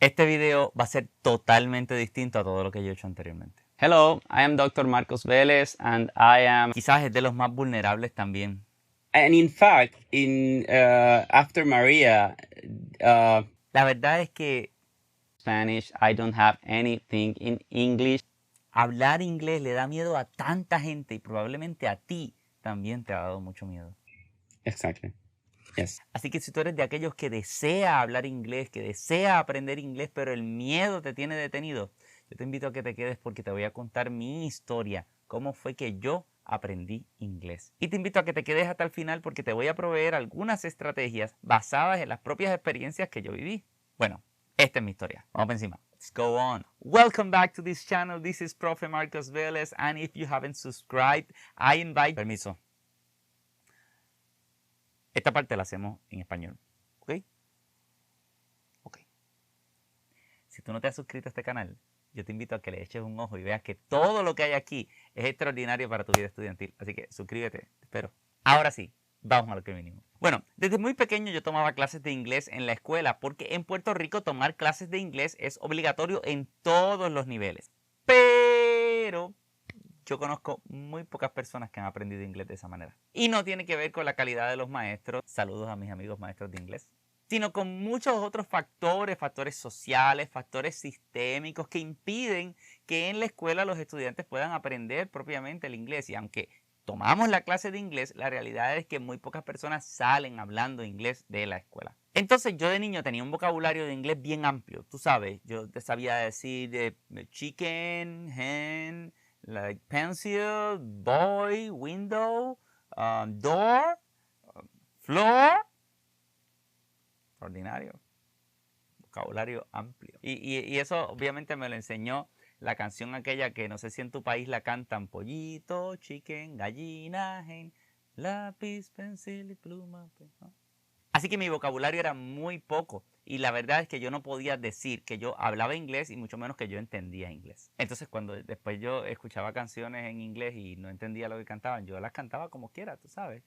Este video va a ser totalmente distinto a todo lo que yo he hecho anteriormente. Hello, I am Dr. Marcos Vélez and I am... Quizás es de los más vulnerables también. And in fact, after Maria, La verdad es que Spanish, I don't have anything in English. hablar inglés le da miedo a tanta gente y probablemente a ti también te ha dado mucho miedo. Exactly. Yes. Así que si tú eres de aquellos que desea hablar inglés, que desea aprender inglés, pero el miedo te tiene detenido, yo te invito a que te quedes porque te voy a contar mi historia, cómo fue que yo aprendí inglés. Y te invito a que te quedes hasta el final porque te voy a proveer algunas estrategias basadas en las propias experiencias que yo viví. Bueno, esta es mi historia. Vamos para encima. Let's go on. Welcome back to this channel. This is Profe Marcos Vélez, and if you haven't subscribed, I invite... Permiso. Esta parte la hacemos en español, ¿ok? Ok. Si tú no te has suscrito a este canal, yo te invito a que le eches un ojo y veas que todo lo que hay aquí es extraordinario para tu vida estudiantil. Así que suscríbete, te espero. Ahora sí, vamos a lo que vinimos. Bueno, desde muy pequeño yo tomaba clases de inglés en la escuela porque en Puerto Rico tomar clases de inglés es obligatorio en todos los niveles. Pero yo conozco muy pocas personas que han aprendido inglés de esa manera. Y no tiene que ver con la calidad de los maestros, saludos a mis amigos maestros de inglés, sino con muchos otros factores, factores sociales, factores sistémicos que impiden que en la escuela los estudiantes puedan aprender propiamente el inglés. Y aunque tomamos la clase de inglés, la realidad es que muy pocas personas salen hablando inglés de la escuela. Entonces yo de niño tenía un vocabulario de inglés bien amplio, tú sabes, yo te sabía decir chicken, hen, like pencil, boy, window, door, floor. Extraordinario. Vocabulario amplio. Y eso obviamente me lo enseñó la canción aquella que no sé si en tu país la cantan: pollito, chicken, gallina, hen, lápiz, pencil y pluma. ¿No? Así que mi vocabulario era muy poco. Y la verdad es que yo no podía decir que yo hablaba inglés y mucho menos que yo entendía inglés. Entonces cuando después yo escuchaba canciones en inglés y no entendía lo que cantaban, yo las cantaba como quiera, tú sabes.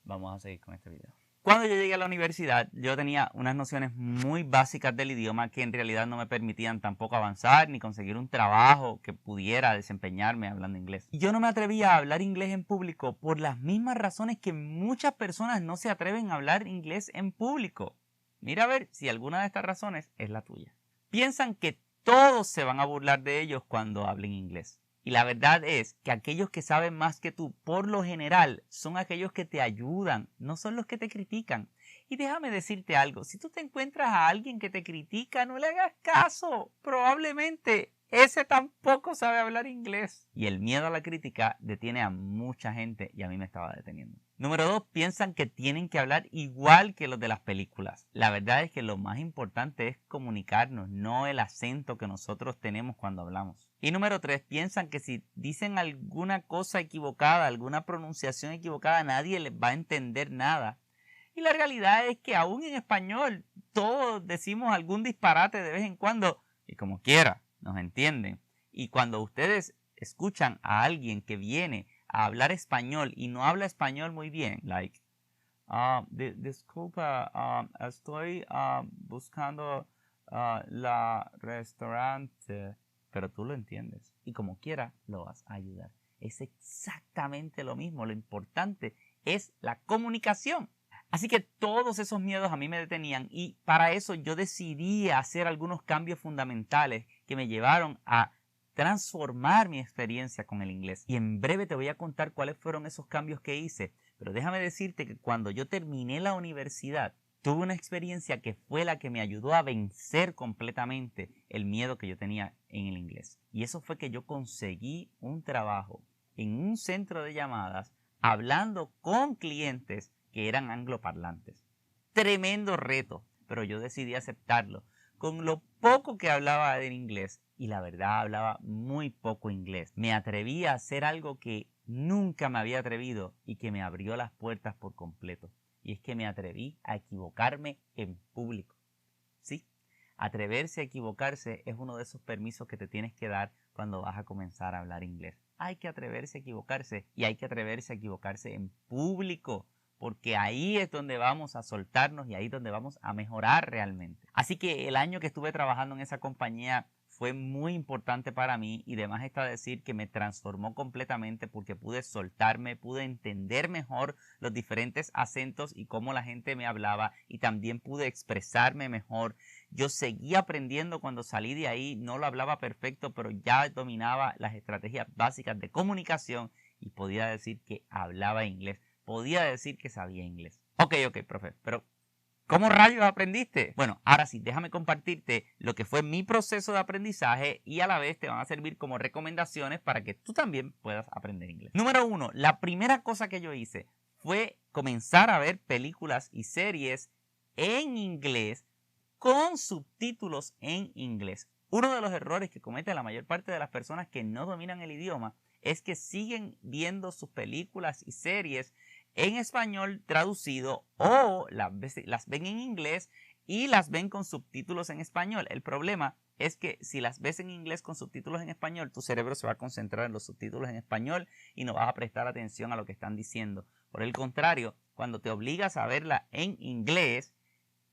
Vamos a seguir con este video. Cuando yo llegué a la universidad, yo tenía unas nociones muy básicas del idioma que en realidad no me permitían tampoco avanzar ni conseguir un trabajo que pudiera desempeñarme hablando inglés. Y yo no me atrevía a hablar inglés en público por las mismas razones que muchas personas no se atreven a hablar inglés en público. Mira a ver si alguna de estas razones es la tuya. Piensan que todos se van a burlar de ellos cuando hablen inglés. Y la verdad es que aquellos que saben más que tú, por lo general, son aquellos que te ayudan, no son los que te critican. Y déjame decirte algo, si tú te encuentras a alguien que te critica, no le hagas caso. Probablemente ese tampoco sabe hablar inglés. Y el miedo a la crítica detiene a mucha gente y a mí me estaba deteniendo. Número 2, piensan que tienen que hablar igual que los de las películas. La verdad es que lo más importante es comunicarnos, no el acento que nosotros tenemos cuando hablamos. Y número 3, piensan que si dicen alguna cosa equivocada, alguna pronunciación equivocada, nadie les va a entender nada. Y la realidad es que aún en español todos decimos algún disparate de vez en cuando y como quiera nos entienden. Y cuando ustedes escuchan a alguien que viene a hablar español y no habla español muy bien, like, disculpa, estoy buscando la restaurante, pero tú lo entiendes y como quiera lo vas a ayudar. Es exactamente lo mismo, lo importante es la comunicación. Así que todos esos miedos a mí me detenían y para eso yo decidí hacer algunos cambios fundamentales que me llevaron a transformar mi experiencia con el inglés. Y en breve te voy a contar cuáles fueron esos cambios que hice. Pero déjame decirte que cuando yo terminé la universidad, tuve una experiencia que fue la que me ayudó a vencer completamente el miedo que yo tenía en el inglés. Y eso fue que yo conseguí un trabajo en un centro de llamadas hablando con clientes que eran angloparlantes. Tremendo reto, pero yo decidí aceptarlo. Con lo poco que hablaba en inglés, y la verdad hablaba muy poco inglés, me atreví a hacer algo que nunca me había atrevido y que me abrió las puertas por completo. Y es que me atreví a equivocarme en público. Sí, atreverse a equivocarse es uno de esos permisos que te tienes que dar cuando vas a comenzar a hablar inglés. hay que atreverse a equivocarse y hay que atreverse a equivocarse en público, porque ahí es donde vamos a soltarnos y ahí es donde vamos a mejorar realmente. Así que el año que estuve trabajando en esa compañía fue muy importante para mí y además está decir que me transformó completamente porque pude soltarme, pude entender mejor los diferentes acentos y cómo la gente me hablaba y también pude expresarme mejor. Yo seguí aprendiendo cuando salí de ahí, no lo hablaba perfecto, pero ya dominaba las estrategias básicas de comunicación y podía decir que hablaba inglés, podía decir que sabía inglés. Ok, profe, pero ¿cómo rayos aprendiste? Bueno, ahora sí, déjame compartirte lo que fue mi proceso de aprendizaje y a la vez te van a servir como recomendaciones para que tú también puedas aprender inglés. Número 1, la primera cosa que yo hice fue comenzar a ver películas y series en inglés con subtítulos en inglés. Uno de los errores que comete la mayor parte de las personas que no dominan el idioma es que siguen viendo sus películas y series en español traducido o las ven en inglés y las ven con subtítulos en español. El problema es que si las ves en inglés con subtítulos en español, tu cerebro se va a concentrar en los subtítulos en español y no vas a prestar atención a lo que están diciendo. Por el contrario, cuando te obligas a verla en inglés,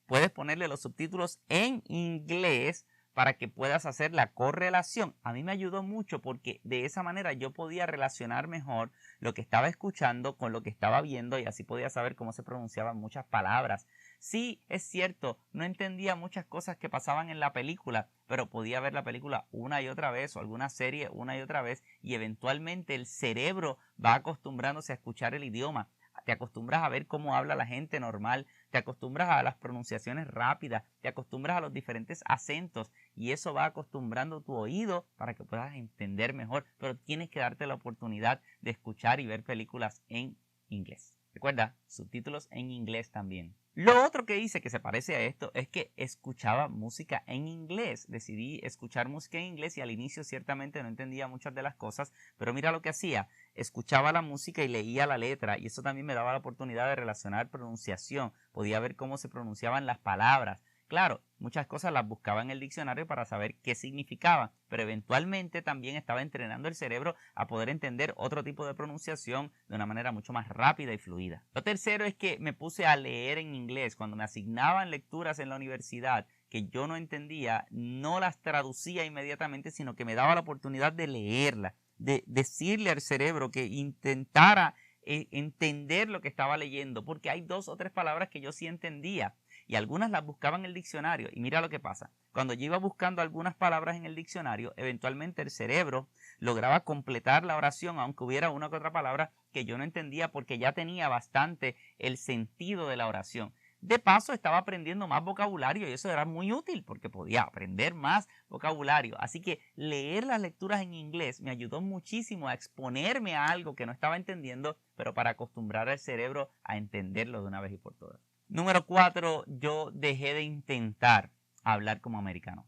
puedes ponerle los subtítulos en inglés para que puedas hacer la correlación. A mí me ayudó mucho porque de esa manera yo podía relacionar mejor lo que estaba escuchando con lo que estaba viendo y así podía saber cómo se pronunciaban muchas palabras. Sí, es cierto, no entendía muchas cosas que pasaban en la película, pero podía ver la película una y otra vez o alguna serie una y otra vez y eventualmente el cerebro va acostumbrándose a escuchar el idioma. Te acostumbras a ver cómo habla la gente normal, te acostumbras a las pronunciaciones rápidas, te acostumbras a los diferentes acentos y eso va acostumbrando tu oído para que puedas entender mejor, pero tienes que darte la oportunidad de escuchar y ver películas en inglés. Recuerda, subtítulos en inglés también. Lo otro que hice que se parece a esto es que escuchaba música en inglés. Decidí escuchar música en inglés y al inicio ciertamente no entendía muchas de las cosas, pero mira lo que hacía. Escuchaba la música y leía la letra y eso también me daba la oportunidad de relacionar pronunciación. Podía ver cómo se pronunciaban las palabras. Claro, muchas cosas las buscaba en el diccionario para saber qué significaban, pero eventualmente también estaba entrenando el cerebro a poder entender otro tipo de pronunciación de una manera mucho más rápida y fluida. Lo tercero es que me puse a leer en inglés. Cuando me asignaban lecturas en la universidad que yo no entendía, no las traducía inmediatamente, sino que me daba la oportunidad de leerlas, de decirle al cerebro que intentara entender lo que estaba leyendo, porque hay 2 o 3 palabras que yo sí entendía y algunas las buscaba en el diccionario y mira lo que pasa. Cuando yo iba buscando algunas palabras en el diccionario, eventualmente el cerebro lograba completar la oración aunque hubiera una que otra palabra que yo no entendía porque ya tenía bastante el sentido de la oración. De paso estaba aprendiendo más vocabulario y eso era muy útil porque podía aprender más vocabulario. Así que leer las lecturas en inglés me ayudó muchísimo a exponerme a algo que no estaba entendiendo, pero para acostumbrar al cerebro a entenderlo de una vez y por todas. Número 4, yo dejé de intentar hablar como americano.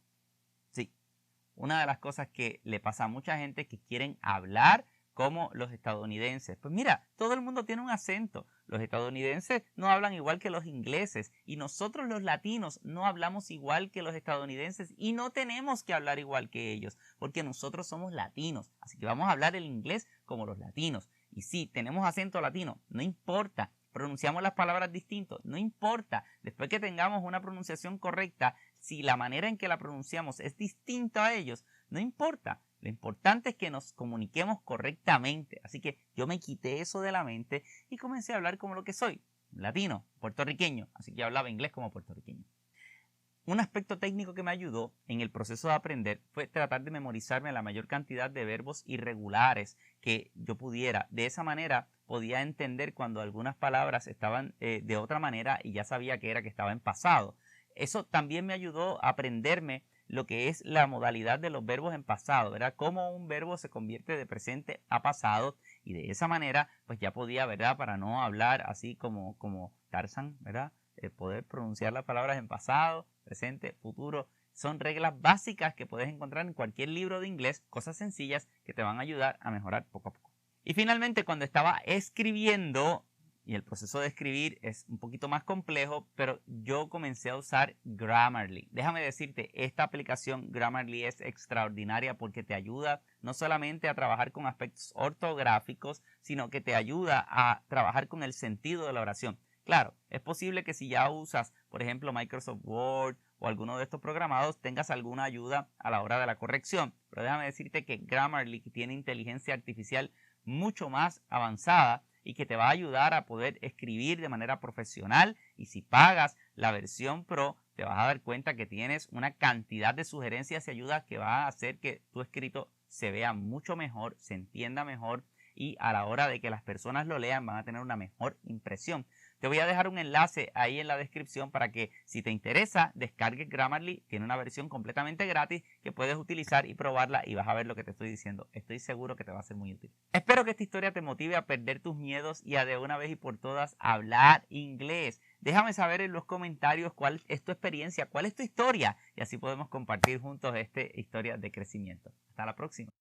Sí, una de las cosas que le pasa a mucha gente es que quieren hablar como los estadounidenses. Pues mira, todo el mundo tiene un acento. Los estadounidenses no hablan igual que los ingleses y nosotros los latinos no hablamos igual que los estadounidenses y no tenemos que hablar igual que ellos porque nosotros somos latinos. Así que vamos a hablar el inglés como los latinos. Y sí, tenemos acento latino, no importa. Pronunciamos las palabras distintos, no importa. Después que tengamos una pronunciación correcta, si la manera en que la pronunciamos es distinta a ellos, no importa. Lo importante es que nos comuniquemos correctamente. Así que yo me quité eso de la mente y comencé a hablar como lo que soy, latino, puertorriqueño. Así que yo hablaba inglés como puertorriqueño. Un aspecto técnico que me ayudó en el proceso de aprender fue tratar de memorizarme la mayor cantidad de verbos irregulares que yo pudiera. De esa manera podía entender cuando algunas palabras estaban de otra manera y ya sabía que era que estaba en pasado. Eso también me ayudó a aprenderme lo que es la modalidad de los verbos en pasado, ¿verdad? Cómo un verbo se convierte de presente a pasado y de esa manera pues ya podía, ¿verdad? Para no hablar así como Tarzan, ¿verdad? Poder pronunciar las palabras en pasado, presente, futuro. Son reglas básicas que puedes encontrar en cualquier libro de inglés, cosas sencillas que te van a ayudar a mejorar poco a poco. Y finalmente, cuando estaba escribiendo, y el proceso de escribir es un poquito más complejo, pero yo comencé a usar Grammarly. Déjame decirte, esta aplicación Grammarly es extraordinaria porque te ayuda no solamente a trabajar con aspectos ortográficos, sino que te ayuda a trabajar con el sentido de la oración. Claro, es posible que si ya usas, por ejemplo, Microsoft Word o alguno de estos programados, tengas alguna ayuda a la hora de la corrección. Pero déjame decirte que Grammarly tiene inteligencia artificial mucho más avanzada y que te va a ayudar a poder escribir de manera profesional, y si pagas la versión Pro, te vas a dar cuenta que tienes una cantidad de sugerencias y ayudas que va a hacer que tu escrito se vea mucho mejor, se entienda mejor y a la hora de que las personas lo lean van a tener una mejor impresión. Te voy a dejar un enlace ahí en la descripción para que si te interesa descargues Grammarly. Tiene una versión completamente gratis que puedes utilizar y probarla y vas a ver lo que te estoy diciendo. Estoy seguro que te va a ser muy útil. Espero que esta historia te motive a perder tus miedos y a de una vez y por todas hablar inglés. Déjame saber en los comentarios cuál es tu experiencia, cuál es tu historia y así podemos compartir juntos esta historia de crecimiento. Hasta la próxima.